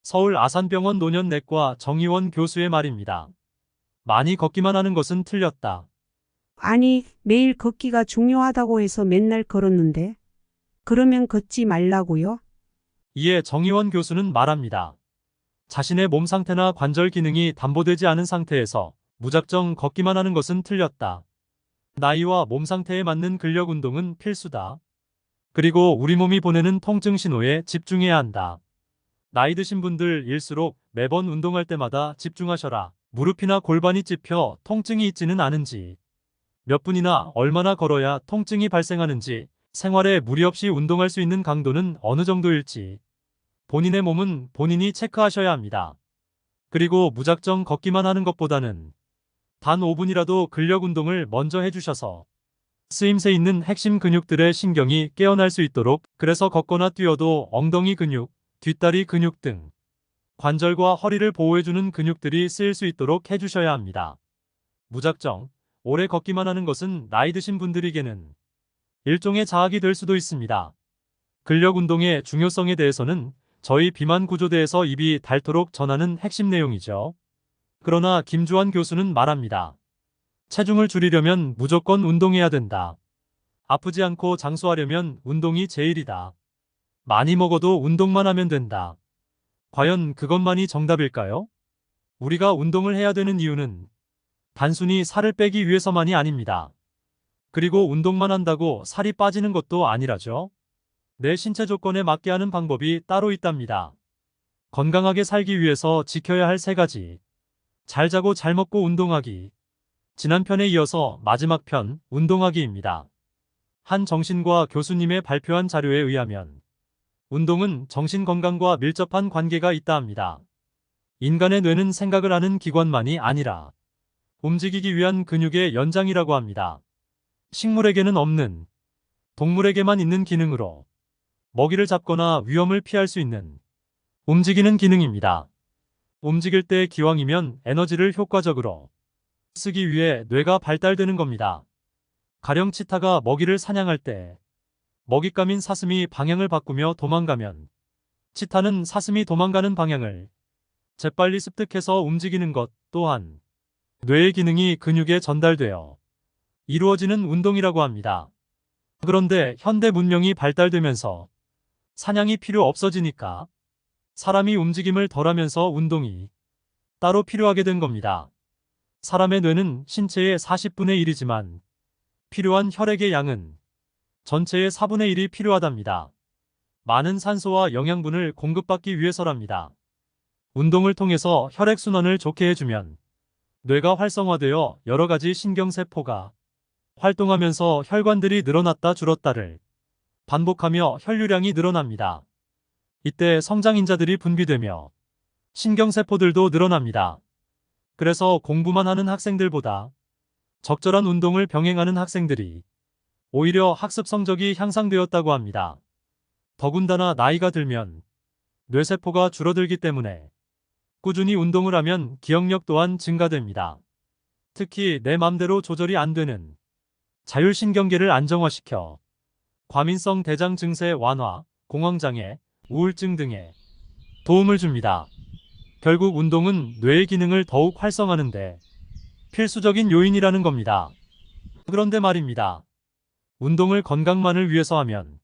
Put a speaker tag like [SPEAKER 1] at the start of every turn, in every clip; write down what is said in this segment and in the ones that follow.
[SPEAKER 1] 서울 아산병원 노년내과 정의원 교수의 말입니다. 많이 걷기만 하는 것은 틀렸다.
[SPEAKER 2] 아니, 매일 걷기가 중요하다고 해서 맨날 걸었는데. 그러면 걷지 말라고요?
[SPEAKER 1] 이에 정의원 교수는 말합니다. 자신의 몸 상태나 관절 기능이 담보되지 않은 상태에서 무작정 걷기만 하는 것은 틀렸다. 나이와 몸 상태에 맞는 근력 운동은 필수다. 그리고 우리 몸이 보내는 통증 신호에 집중해야 한다. 나이 드신 분들일수록 매번 운동할 때마다 집중하셔라. 무릎이나 골반이 찝혀 통증이 있지는 않은지, 몇 분이나 얼마나 걸어야 통증이 발생하는지, 생활에 무리 없이 운동할 수 있는 강도는 어느 정도일지, 본인의 몸은 본인이 체크하셔야 합니다. 그리고 무작정 걷기만 하는 것보다는 단 5분이라도 근력 운동을 먼저 해주셔서 쓰임새 있는 핵심 근육들의 신경이 깨어날 수 있도록, 그래서 걷거나 뛰어도 엉덩이 근육, 뒷다리 근육 등 관절과 허리를 보호해주는 근육들이 쓰일 수 있도록 해주셔야 합니다. 무작정 오래 걷기만 하는 것은 나이 드신 분들에게는 일종의 자학이 될 수도 있습니다. 근력 운동의 중요성에 대해서는 저희 비만 구조대에서 입이 닳도록 전하는 핵심 내용이죠. 그러나 김주환 교수는 말합니다. 체중을 줄이려면 무조건 운동해야 된다. 아프지 않고 장수하려면 운동이 제일이다. 많이 먹어도 운동만 하면 된다. 과연 그것만이 정답일까요? 우리가 운동을 해야 되는 이유는 단순히 살을 빼기 위해서만이 아닙니다. 그리고 운동만 한다고 살이 빠지는 것도 아니라죠. 내 신체 조건에 맞게 하는 방법이 따로 있답니다. 건강하게 살기 위해서 지켜야 할 3가지. 잘 자고 잘 먹고 운동하기. 지난 편에 이어서 마지막 편, 운동하기입니다. 한 정신과 교수님의 발표한 자료에 의하면 운동은 정신 건강과 밀접한 관계가 있다 합니다. 인간의 뇌는 생각을 하는 기관만이 아니라 움직이기 위한 근육의 연장이라고 합니다. 식물에게는 없는, 동물에게만 있는 기능으로 먹이를 잡거나 위험을 피할 수 있는 움직이는 기능입니다. 움직일 때 기왕이면 에너지를 효과적으로 쓰기 위해 뇌가 발달되는 겁니다. 가령 치타가 먹이를 사냥할 때 먹잇감인 사슴이 방향을 바꾸며 도망가면 치타는 사슴이 도망가는 방향을 재빨리 습득해서 움직이는 것 또한 뇌의 기능이 근육에 전달되어 이루어지는 운동이라고 합니다. 그런데 현대 문명이 발달되면서 사냥이 필요 없어지니까 사람이 움직임을 덜하면서 운동이 따로 필요하게 된 겁니다. 사람의 뇌는 신체의 40분의 1이지만 필요한 혈액의 양은 전체의 4분의 1이 필요하답니다. 많은 산소와 영양분을 공급받기 위해서랍니다. 운동을 통해서 혈액순환을 좋게 해주면 뇌가 활성화되어 여러 가지 신경세포가 활동하면서 혈관들이 늘어났다 줄었다를 반복하며 혈류량이 늘어납니다. 이때 성장인자들이 분비되며 신경세포들도 늘어납니다. 그래서 공부만 하는 학생들보다 적절한 운동을 병행하는 학생들이 오히려 학습 성적이 향상되었다고 합니다. 더군다나 나이가 들면 뇌세포가 줄어들기 때문에 꾸준히 운동을 하면 기억력 또한 증가됩니다. 특히 내 맘대로 조절이 안 되는 자율신경계를 안정화시켜 과민성 대장 증세 완화, 공황장애, 우울증 등에 도움을 줍니다. 결국 운동은 뇌의 기능을 더욱 활성화하는데 필수적인 요인이라는 겁니다. 그런데 말입니다. 운동을 건강만을 위해서 하면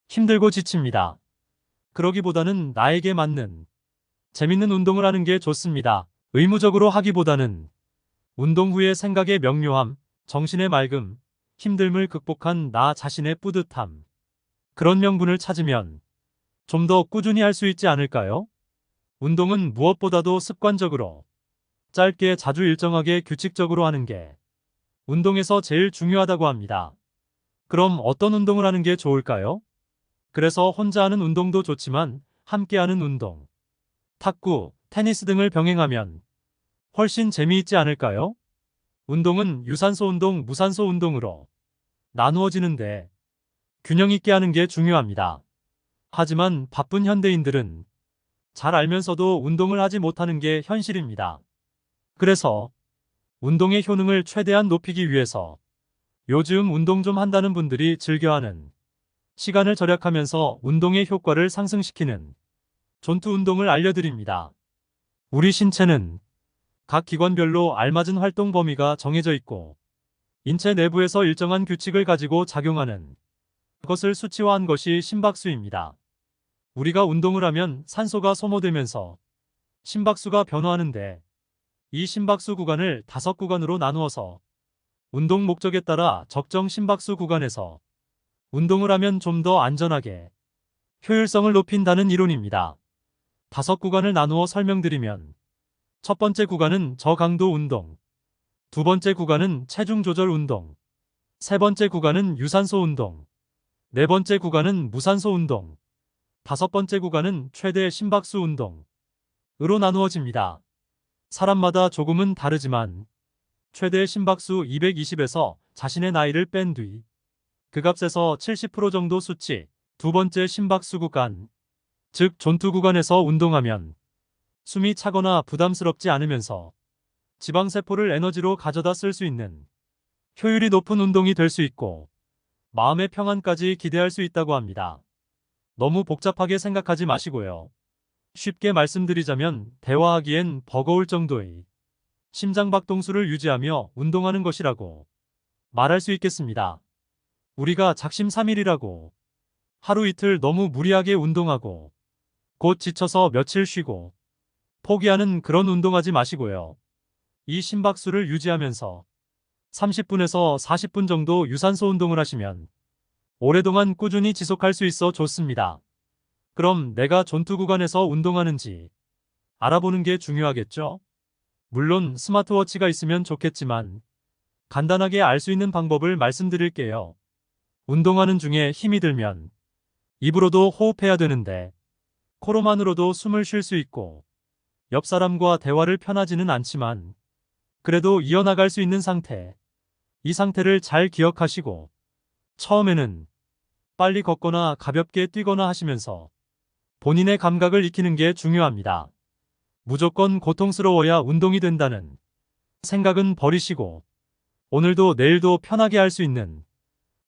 [SPEAKER 1] 힘들고 지칩니다. 그러기보다는 나에게 맞는 재밌는 운동을 하는 게 좋습니다. 의무적으로 하기보다는 운동 후의 생각의 명료함, 정신의 맑음, 힘듦을 극복한 나 자신의 뿌듯함, 그런 명분을 찾으면 좀 더 꾸준히 할 수 있지 않을까요? 운동은 무엇보다도 습관적으로, 짧게 자주 일정하게 규칙적으로 하는 게 운동에서 제일 중요하다고 합니다. 그럼 어떤 운동을 하는 게 좋을까요? 그래서 혼자 하는 운동도 좋지만 함께 하는 운동, 탁구, 테니스 등을 병행하면 훨씬 재미있지 않을까요? 운동은 유산소 운동, 무산소 운동으로 나누어지는데 균형 있게 하는 게 중요합니다. 하지만 바쁜 현대인들은 잘 알면서도 운동을 하지 못하는 게 현실입니다. 그래서 운동의 효능을 최대한 높이기 위해서 요즘 운동 좀 한다는 분들이 즐겨하는, 시간을 절약하면서 운동의 효과를 상승시키는 존투 운동을 알려드립니다. 우리 신체는 각 기관별로 알맞은 활동 범위가 정해져 있고 인체 내부에서 일정한 규칙을 가지고 작용하는 것을 수치화한 것이 심박수입니다. 우리가 운동을 하면 산소가 소모되면서 심박수가 변화하는데 이 심박수 구간을 5구간으로 나누어서 운동 목적에 따라 적정 심박수 구간에서 운동을 하면 좀 더 안전하게 효율성을 높인다는 이론입니다. 5구간을 나누어 설명드리면 첫 번째 구간은 저강도 운동, 두 번째 구간은 체중 조절 운동, 세 번째 구간은 유산소 운동, 네 번째 구간은 무산소 운동, 다섯 번째 구간은 최대 심박수 운동으로 나누어집니다. 사람마다 조금은 다르지만 최대 심박수 220에서 자신의 나이를 뺀 뒤 그 값에서 70% 정도 수치, 두 번째 심박수 구간, 즉 존투 구간에서 운동하면 숨이 차거나 부담스럽지 않으면서 지방세포를 에너지로 가져다 쓸 수 있는 효율이 높은 운동이 될 수 있고 마음의 평안까지 기대할 수 있다고 합니다. 너무 복잡하게 생각하지 마시고요. 쉽게 말씀드리자면 대화하기엔 버거울 정도의 심장박동수를 유지하며 운동하는 것이라고 말할 수 있겠습니다. 우리가 작심삼일이라고 하루 이틀 너무 무리하게 운동하고 곧 지쳐서 며칠 쉬고 포기하는 그런 운동하지 마시고요. 이 심박수를 유지하면서 30분에서 40분 정도 유산소 운동을 하시면 오랫동안 꾸준히 지속할 수 있어 좋습니다. 그럼 내가 존투 구간에서 운동하는지 알아보는 게 중요하겠죠? 물론 스마트워치가 있으면 좋겠지만 간단하게 알 수 있는 방법을 말씀드릴게요. 운동하는 중에 힘이 들면 입으로도 호흡해야 되는데 코로만으로도 숨을 쉴 수 있고 옆 사람과 대화를 편하지는 않지만 그래도 이어나갈 수 있는 상태. 이 상태를 잘 기억하시고 처음에는 빨리 걷거나 가볍게 뛰거나 하시면서 본인의 감각을 익히는 게 중요합니다. 무조건 고통스러워야 운동이 된다는 생각은 버리시고 오늘도 내일도 편하게 할 수 있는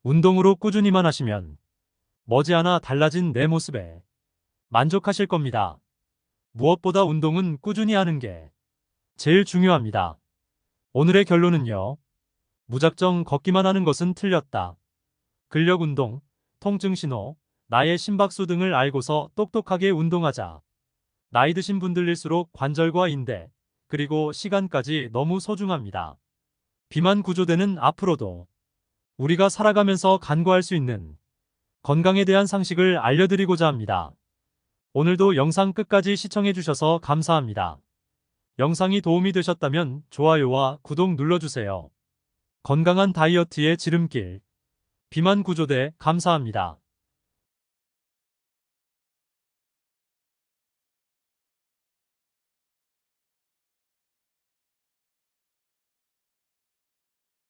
[SPEAKER 1] 운동으로 꾸준히만 하시면 머지않아 달라진 내 모습에 만족하실 겁니다. 무엇보다 운동은 꾸준히 하는 게 제일 중요합니다. 오늘의 결론은요. 무작정 걷기만 하는 것은 틀렸다. 근력 운동, 통증 신호, 나의 심박수 등을 알고서 똑똑하게 운동하자. 나이 드신 분들일수록 관절과 인대, 그리고 시간까지 너무 소중합니다. 비만 구조대는 앞으로도 우리가 살아가면서 간과할 수 있는 건강에 대한 상식을 알려드리고자 합니다. 오늘도 영상 끝까지 시청해주셔서 감사합니다. 영상이 도움이 되셨다면 좋아요와 구독 눌러주세요. 건강한 다이어트의 지름길. 비만 구조대 감사합니다.